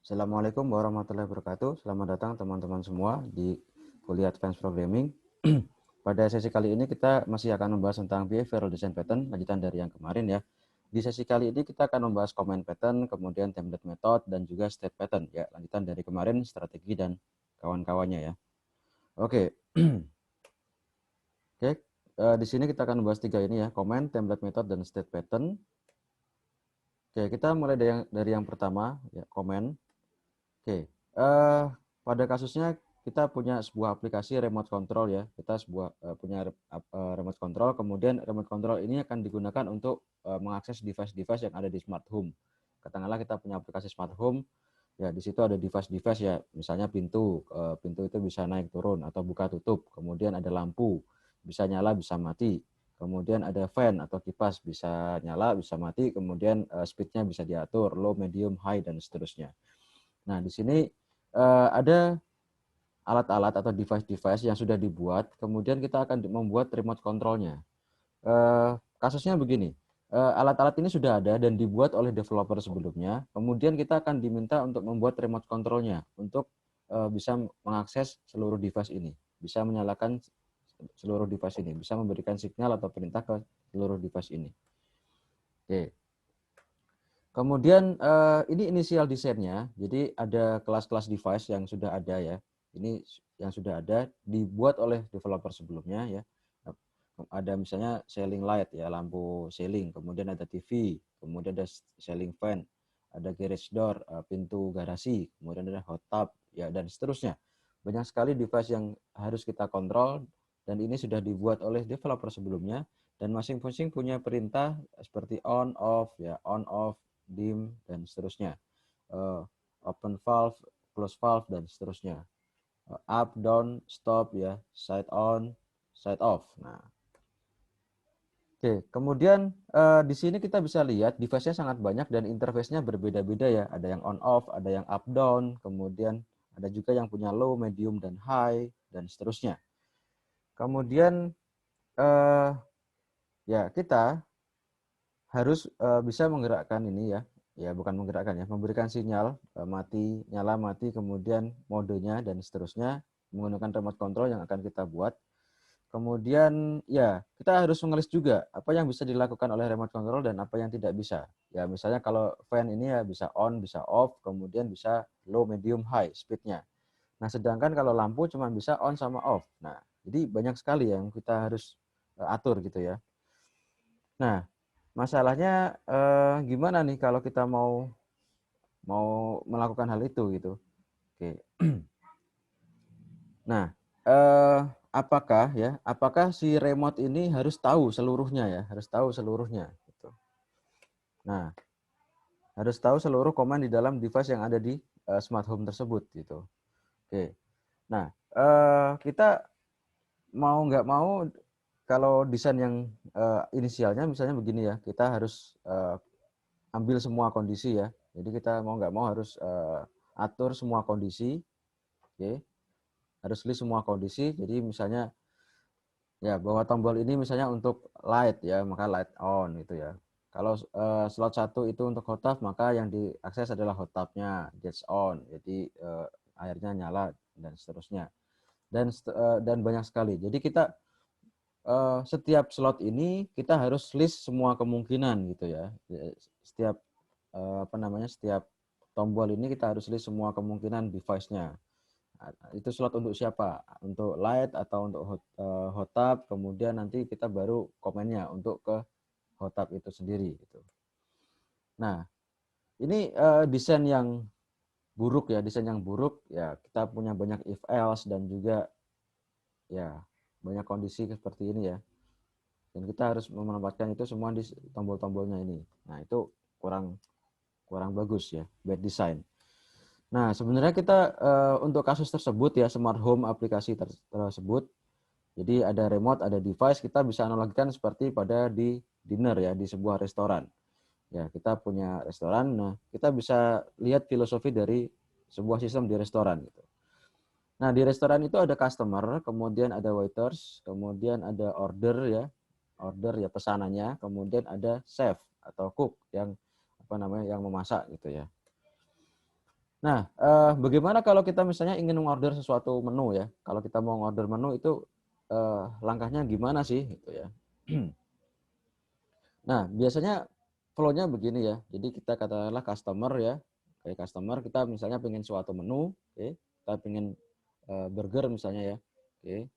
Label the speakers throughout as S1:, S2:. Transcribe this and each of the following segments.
S1: Assalamualaikum warahmatullahi wabarakatuh. Selamat datang teman-teman semua di kuliah Advanced Programming. Pada sesi kali ini kita masih akan membahas tentang Behavioral Design Pattern, lanjutan dari yang kemarin ya. Di sesi kali ini kita akan membahas Comment Pattern, kemudian Template Method, dan juga State Pattern ya, lanjutan dari kemarin, strategi dan kawan-kawannya ya. Oke. Oke, di sini kita akan membahas tiga ini ya, Comment, Template Method, dan State Pattern. Oke, kita mulai dari yang pertama ya, Comment. Oke, pada kasusnya kita punya sebuah aplikasi remote control ya. Kita punya remote control, kemudian remote control ini akan digunakan untuk mengakses device-device yang ada di smart home. Katakanlah kita punya aplikasi smart home, ya di situ ada device-device ya, misalnya pintu itu bisa naik turun atau buka tutup. Kemudian ada lampu, bisa nyala bisa mati. Kemudian ada fan atau kipas, bisa nyala bisa mati. Kemudian speednya bisa diatur, low, medium, high, dan seterusnya. Nah, di sini ada alat-alat atau device-device yang sudah dibuat, kemudian kita akan membuat remote control-nya. Kasusnya begini, alat-alat ini sudah ada dan dibuat oleh developer sebelumnya, kemudian kita akan diminta untuk membuat remote control-nya untuk bisa mengakses seluruh device ini, bisa menyalakan seluruh device ini, bisa memberikan signal atau perintah ke seluruh device ini. Oke. Kemudian ini inisial desainnya, jadi ada kelas-kelas device yang sudah ada ya. Ini yang sudah ada dibuat oleh developer sebelumnya ya. Ada misalnya ceiling light ya, lampu ceiling, kemudian ada TV, kemudian ada ceiling fan, ada garage door, pintu garasi, kemudian ada hot tub ya, dan seterusnya. Banyak sekali device yang harus kita kontrol dan ini sudah dibuat oleh developer sebelumnya dan masing-masing punya perintah seperti on off ya, on off, dim, dan seterusnya. Open valve, close valve, dan seterusnya. Up, down, stop ya, side on, side off. Nah, oke, kemudian di sini kita bisa lihat device-nya sangat banyak dan interface-nya berbeda-beda ya. Ada yang on off, ada yang up down, kemudian ada juga yang punya low, medium, dan high, dan seterusnya. Kemudian ya kita harus bisa menggerakkan ini ya bukan menggerakkan ya, memberikan sinyal mati, nyala, mati, kemudian modenya dan seterusnya menggunakan remote control yang akan kita buat. Kemudian ya kita harus mengelis juga apa yang bisa dilakukan oleh remote control dan apa yang tidak bisa. Ya misalnya kalau fan ini ya bisa on, bisa off, kemudian bisa low, medium, high speednya. Nah sedangkan kalau lampu cuma bisa on sama off. Nah jadi banyak sekali yang kita harus atur gitu ya. Nah masalahnya gimana nih kalau kita mau melakukan hal itu gitu. Oke. Nah, apakah si remote ini harus tahu seluruhnya ya, harus tahu seluruhnya gitu. Nah, harus tahu seluruh command di dalam device yang ada di smart home tersebut gitu. Oke. Nah, kita mau nggak mau kalau desain yang inisialnya misalnya begini ya, kita harus ambil semua kondisi ya. Jadi kita mau nggak mau harus atur semua kondisi, oke. Harus list semua kondisi. Jadi misalnya ya bahwa tombol ini misalnya untuk light ya, maka light on gitu ya. Kalau slot 1 itu untuk hot tub, maka yang diakses adalah hot tub-nya, that's on. Jadi airnya nyala dan seterusnya. Dan banyak sekali. Jadi kita setiap slot ini kita harus list semua kemungkinan gitu ya. Setiap setiap tombol ini kita harus list semua kemungkinan device-nya. Itu slot untuk siapa? Untuk light atau untuk hot tub, kemudian nanti kita baru komennya untuk ke hot tub itu sendiri gitu. Nah, ini desain yang buruk ya, kita punya banyak if else dan juga ya banyak kondisi seperti ini ya. Dan kita harus menempatkan itu semua di tombol-tombolnya ini. Nah, itu kurang bagus ya, bad design. Nah, sebenarnya kita untuk kasus tersebut ya, smart home aplikasi tersebut, jadi ada remote, ada device, kita bisa analogikan seperti pada di dinner ya, di sebuah restoran. Ya, kita punya restoran, nah kita bisa lihat filosofi dari sebuah sistem di restoran gitu. Nah, di restoran itu ada customer, kemudian ada waiters, kemudian ada order ya pesanannya, kemudian ada chef atau cook yang yang memasak gitu ya. Nah, bagaimana kalau kita misalnya ingin mengorder sesuatu menu ya? Kalau kita mau ngorder menu itu langkahnya gimana sih? Gitu ya. Nah, biasanya flow-nya begini ya. Jadi kita katakanlah customer ya. Kayak customer kita misalnya pengen suatu menu, oke. Kita pengen burger misalnya ya. Oke.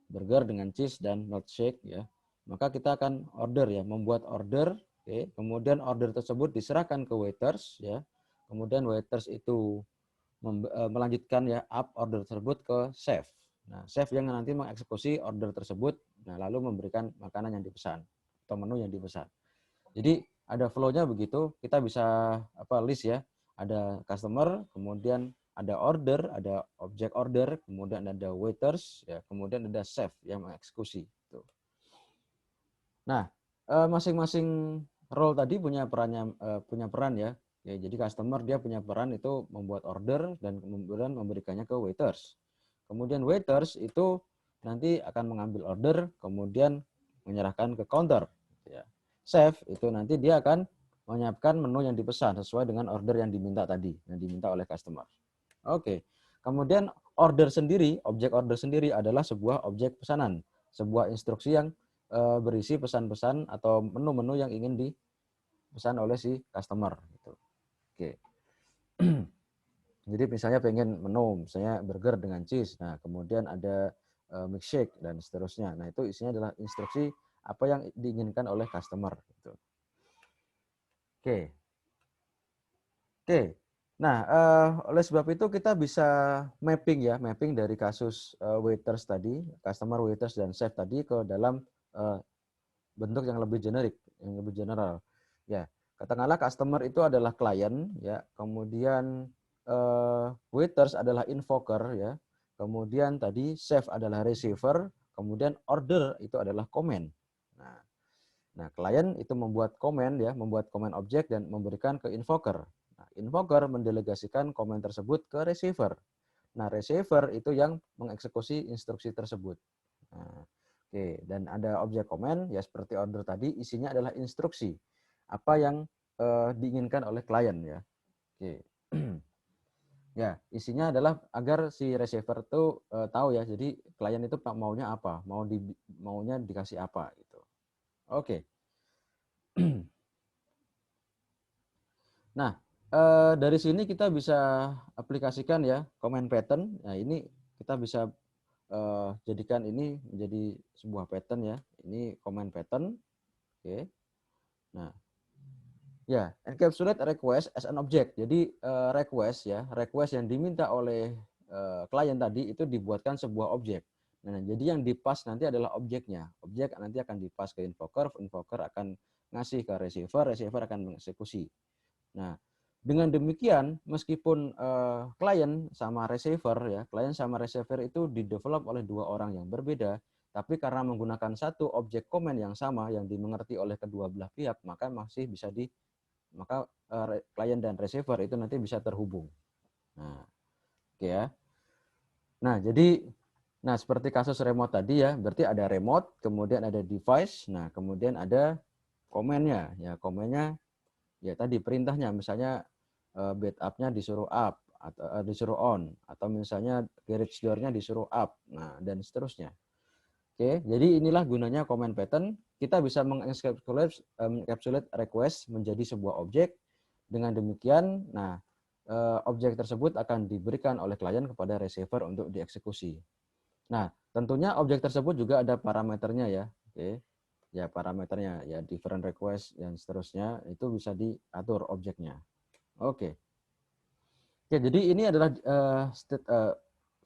S1: Burger dengan cheese dan milkshake ya. Maka kita akan order ya, membuat order, oke. Kemudian order tersebut diserahkan ke waiters ya. Kemudian waiters itu melanjutkan ya up order tersebut ke chef. Nah, chef yang nanti mengeksekusi order tersebut, nah lalu memberikan makanan yang dipesan atau menu yang dipesan. Jadi ada flow-nya begitu, kita bisa list ya. Ada customer, kemudian ada order, ada object order, kemudian ada waiters, ya, kemudian ada chef yang mengeksekusi. Gitu. Nah, masing-masing role tadi punya peran ya. Ya, jadi customer dia punya peran itu membuat order dan kemudian memberikannya ke waiters. Kemudian waiters itu nanti akan mengambil order, kemudian menyerahkan ke counter. Ya. Chef itu nanti dia akan menyiapkan menu yang dipesan sesuai dengan order yang diminta tadi, yang diminta oleh customer. Oke. Kemudian order sendiri, objek order sendiri adalah sebuah objek pesanan, sebuah instruksi yang berisi pesan-pesan atau menu-menu yang ingin dipesan oleh si customer. Gitu. Oke. Jadi misalnya pengen menu, misalnya burger dengan cheese, nah kemudian ada milkshake dan seterusnya. Nah itu isinya adalah instruksi apa yang diinginkan oleh customer. Gitu. Oke. Oke. Nah, oleh sebab itu kita bisa mapping ya, mapping dari kasus waiters tadi, customer, waiters dan chef tadi ke dalam bentuk yang lebih generik, yang lebih general. Ya, katakanlah customer itu adalah klien, ya, kemudian waiters adalah invoker, ya, kemudian tadi chef adalah receiver, kemudian order itu adalah komen. Nah, klien itu membuat komen, ya, membuat komen objek dan memberikan ke invoker. Nah, invoker mendelegasikan komen tersebut ke receiver. Nah, receiver itu yang mengeksekusi instruksi tersebut. Nah, oke, dan ada objek komen ya seperti order tadi isinya adalah instruksi apa yang diinginkan oleh klien ya. Oke. Ya, isinya adalah agar si receiver itu tahu ya. Jadi klien itu maunya apa, maunya dikasih apa gitu. Oke. Nah, dari sini kita bisa aplikasikan ya comment pattern. Nah, ini kita bisa jadikan ini menjadi sebuah pattern ya. Ini comment pattern. Oke. Nah, ya, encapsulate request as an object. Jadi request yang diminta oleh klien tadi itu dibuatkan sebuah objek. Nah, jadi yang dipas nanti adalah objeknya. Objek nanti akan dipas ke invoker, invoker akan ngasih ke receiver, receiver akan mengeksekusi. Nah, dengan demikian meskipun klien sama receiver itu didevelop oleh dua orang yang berbeda, tapi karena menggunakan satu objek komen yang sama yang dimengerti oleh kedua belah pihak, maka klien dan receiver itu nanti bisa terhubung. Nah, oke ya. Nah, seperti kasus remote tadi ya, berarti ada remote, kemudian ada device, nah kemudian ada komennya. Ya, komennya ya tadi perintahnya misalnya bed up-nya disuruh up atau disuruh on atau misalnya garage door-nya disuruh up. Nah, dan seterusnya. Oke, jadi inilah gunanya comment pattern. Kita bisa mengencapsulate request menjadi sebuah objek. Dengan demikian, nah objek tersebut akan diberikan oleh klien kepada receiver untuk dieksekusi. Nah, tentunya objek tersebut juga ada parameternya ya. Oke. Ya, parameternya ya different request dan seterusnya itu bisa diatur objeknya. Oke. Oke, jadi ini adalah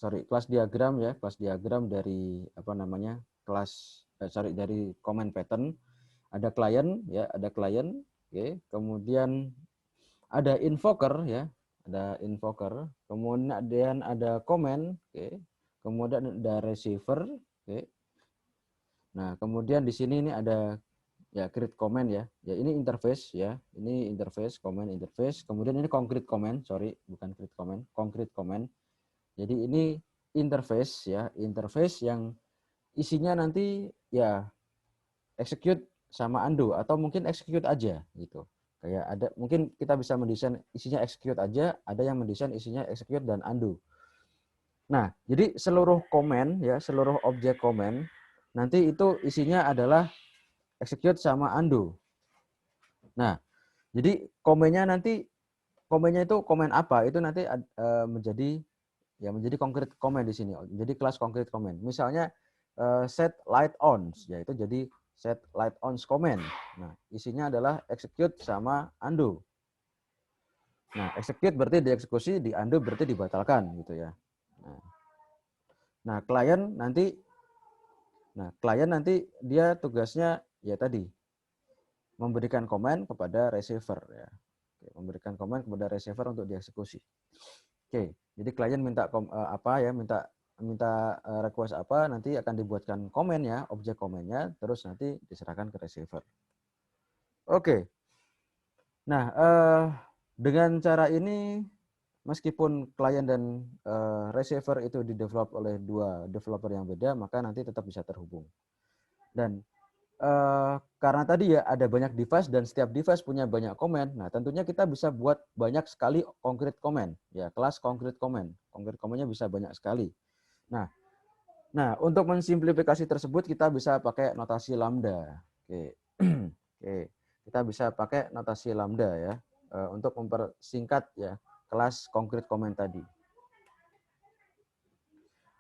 S1: kelas diagram dari dari comment pattern. Ada klien ya, oke. Kemudian ada invoker ya, kemudian ada comment, oke. Kemudian ada receiver, oke. Nah, kemudian di sini ini ada ya create comment ya. Ya ini interface ya. Ini interface, comment interface. Kemudian ini concrete comment, bukan create comment, concrete comment. Jadi ini interface ya, interface yang isinya nanti ya execute sama undo atau mungkin execute aja gitu. Kayak ada mungkin kita bisa mendesain isinya execute aja, ada yang mendesain isinya execute dan undo. Nah, jadi seluruh komen ya, seluruh objek komen nanti itu isinya adalah execute sama undo. Nah, jadi komennya itu komen apa? Itu nanti menjadi konkret komen di sini. Jadi kelas konkret komen. Misalnya set light on, yaitu jadi set light on comment. Nah, isinya adalah execute sama undo. Nah, execute berarti dieksekusi, di undo berarti dibatalkan gitu ya. Nah, klien nanti dia tugasnya ya tadi memberikan komen kepada receiver ya. Memberikan komen kepada receiver untuk dieksekusi. Oke, jadi klien minta request apa, nanti akan dibuatkan komen ya, objek komennya, terus nanti diserahkan ke receiver. Oke. Nah, dengan cara ini meskipun klien dan receiver itu didevelop oleh dua developer yang beda, maka nanti tetap bisa terhubung. Dan karena tadi ya ada banyak device dan setiap device punya banyak komen. Nah, tentunya kita bisa buat banyak sekali concrete comment. Ya, kelas concrete comment. Concrete comment-nya bisa banyak sekali. Nah, untuk mensimplifikasi tersebut kita bisa pakai notasi lambda. Oke. Oke. Kita bisa pakai notasi lambda ya untuk mempersingkat ya kelas concrete comment tadi.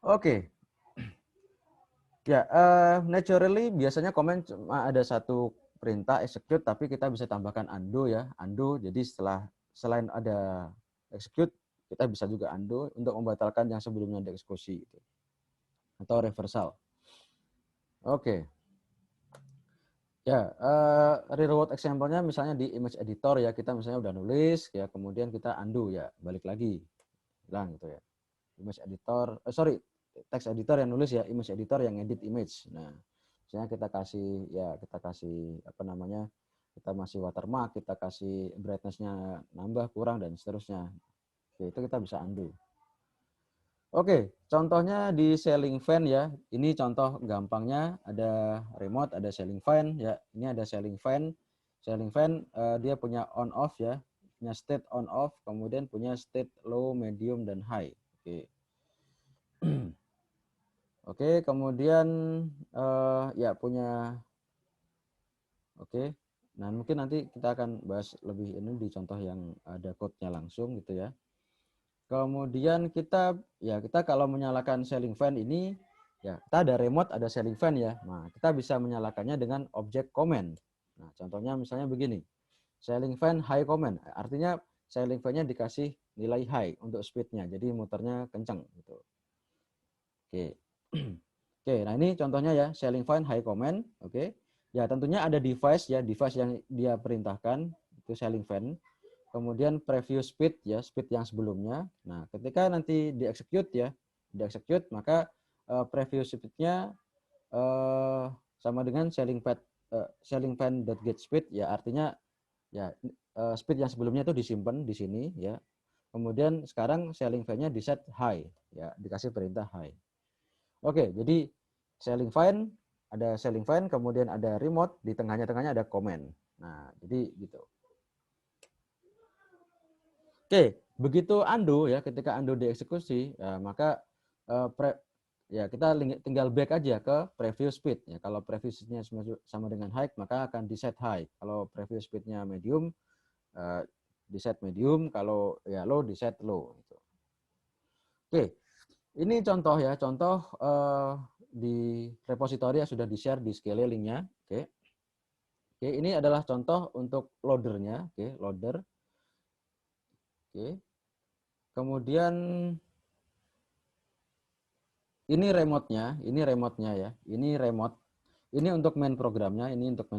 S1: Oke. Ya, naturally biasanya komen cuma ada satu perintah execute, tapi kita bisa tambahkan undo ya, undo. Jadi selain ada execute, kita bisa juga undo untuk membatalkan yang sebelumnya dieksekusi gitu. Atau reversal. Oke. Ya, real world example-nya misalnya di image editor ya, kita misalnya udah nulis ya, kemudian kita undo ya, balik lagi. Hilang gitu ya. Image editor, text editor yang nulis ya, image editor yang edit image. Nah, misalnya kita kasih apa namanya, kita masih watermark, kita kasih brightness-nya nambah, kurang, dan seterusnya. Oke, itu kita bisa undo. Oke, contohnya di ceiling fan ya. Ini contoh gampangnya, ada remote, ada ceiling fan ya. Ini ada ceiling fan. Ceiling fan dia punya on off ya, punya state on off, kemudian punya state low, medium, dan high. Oke. Oke, kemudian ya punya oke. Nah, mungkin nanti kita akan bahas lebih ini di contoh yang ada code-nya langsung gitu ya. Kemudian kita kalau menyalakan ceiling fan ini ya, kita ada remote, ada ceiling fan ya. Nah, kita bisa menyalakannya dengan objek comment. Nah, contohnya misalnya begini. Ceiling fan high comment. Artinya ceiling fan-nya dikasih nilai high untuk speed-nya. Jadi muternya kencang gitu. Oke. Oke, nah ini contohnya ya, ceiling fan high comment, oke. Ya, tentunya ada device yang dia perintahkan itu ceiling fan. Kemudian preview speed ya, speed yang sebelumnya. Nah, ketika nanti di-execute maka preview speed-nya sama dengan ceiling fan.get speed ya, artinya ya speed yang sebelumnya itu disimpan di sini ya. Kemudian sekarang ceiling fan-nya di set high ya, dikasih perintah high. Oke, jadi ada ceiling fan, kemudian ada remote, di tengahnya ada comment. Nah, jadi gitu. Oke, begitu undo ya, ketika undo dieksekusi, ya, maka kita tinggal back aja ke preview speed. Ya, kalau preview speed-nya sama dengan high, maka akan di set high. Kalau preview speed-nya medium, di set medium. Kalau ya low, di set low. Gitu. Oke, ini contoh ya, di repository yang sudah di-share di Skele link-nya. Oke. Oke, ini adalah contoh untuk loader-nya. Oke, loader. Oke. Kemudian ini remote-nya ya. Ini remote. Ini untuk main programnya, ini untuk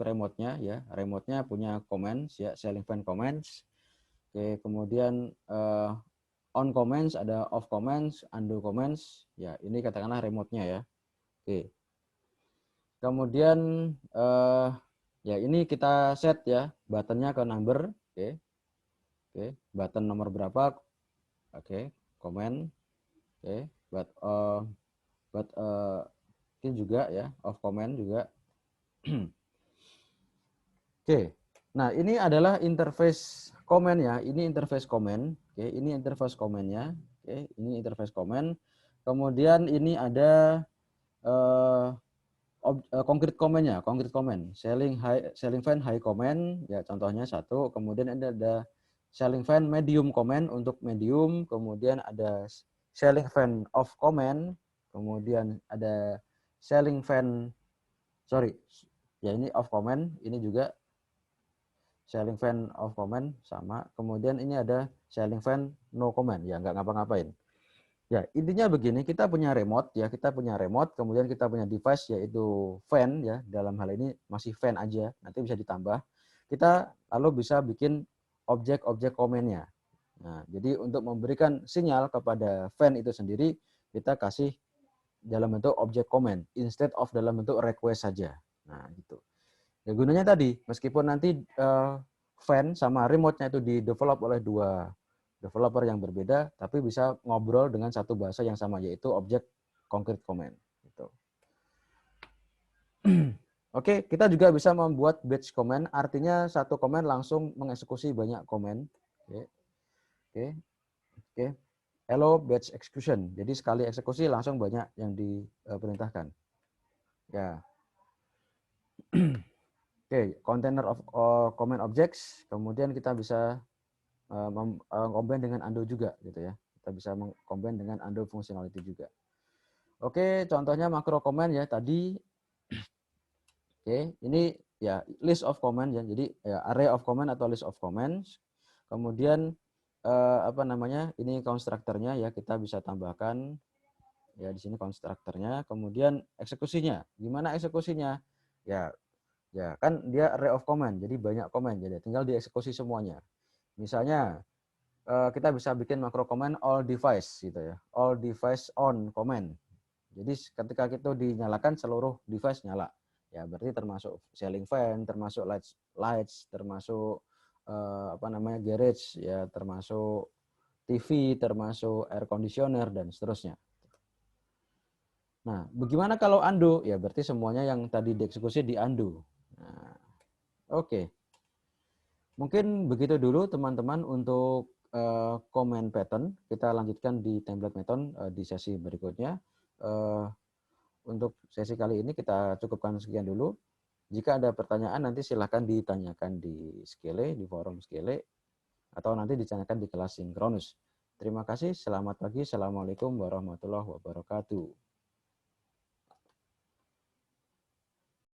S1: remote-nya ya. Remote-nya punya commands ya, ceiling fan commands. Oke, kemudian on commands, ada off commands, undo commands. Ya, ini katakanlah remote-nya ya. Oke. Kemudian ya ini kita set ya button-nya ke number. Oke. Oke, button nomor berapa? Oke, comment. Oke, ini juga ya, off comment juga. Oke. Nah, ini adalah interface komen ya. Ini interface komen. Oke, ini interface komennya. Oke, ini interface komen. Kemudian ini ada konkret komennya, konkret komen. Selling fan high comment ya contohnya satu. Kemudian ada selling fan medium comment untuk medium. Kemudian ada selling fan of comment. Kemudian ada selling fan ya ini of comment. Ini juga selling fan of comment sama. Kemudian ini ada selling fan no comment ya nggak ngapa-ngapain. Ya intinya begini, kita punya remote ya, kemudian kita punya device yaitu fan ya, dalam hal ini masih fan aja, nanti bisa ditambah. Kita lalu bisa bikin objek-objek komennya. Nah jadi untuk memberikan sinyal kepada fan itu sendiri, kita kasih dalam bentuk objek komen instead of dalam bentuk request saja. Nah gitu. Ya gunanya tadi, meskipun nanti fan sama remote-nya itu di-develop oleh dua developer yang berbeda, tapi bisa ngobrol dengan satu bahasa yang sama, yaitu objek concrete comment. Gitu. Oke, kita juga bisa membuat batch comment, artinya satu komen langsung mengeksekusi banyak komen. Oke. Hello batch execution. Jadi sekali eksekusi langsung banyak yang diperintahkan. Ya. Oke, container of comment objects. Kemudian kita bisa combine dengan undo juga gitu ya. Kita bisa combine dengan undo functionality juga. Oke, contohnya makro comment ya tadi. Oke, ini ya list of comment ya. Jadi ya, array of comment atau list of comments. Kemudian apa namanya? Ini konstruktornya ya, kita bisa tambahkan ya di sini konstruktornya. Kemudian eksekusinya. Gimana eksekusinya? Ya kan dia array of comment. Jadi banyak comment. Jadi tinggal dieksekusi semuanya. Misalnya kita bisa bikin makro comment all device gitu ya. All device on comment. Jadi ketika itu dinyalakan seluruh device nyala. Ya berarti termasuk ceiling fan, termasuk lights, termasuk apa namanya garage ya, termasuk TV, termasuk air conditioner dan seterusnya. Nah, bagaimana kalau undo? Ya berarti semuanya yang tadi dieksekusi di undo. Nah, oke. Mungkin begitu dulu teman-teman untuk comment pattern. Kita lanjutkan di template method di sesi berikutnya. Untuk sesi kali ini kita cukupkan sekian dulu. Jika ada pertanyaan nanti silahkan ditanyakan di Skele, di forum Skele, atau nanti ditanyakan di kelas sinkronus. Terima kasih, selamat pagi, assalamualaikum warahmatullahi wabarakatuh.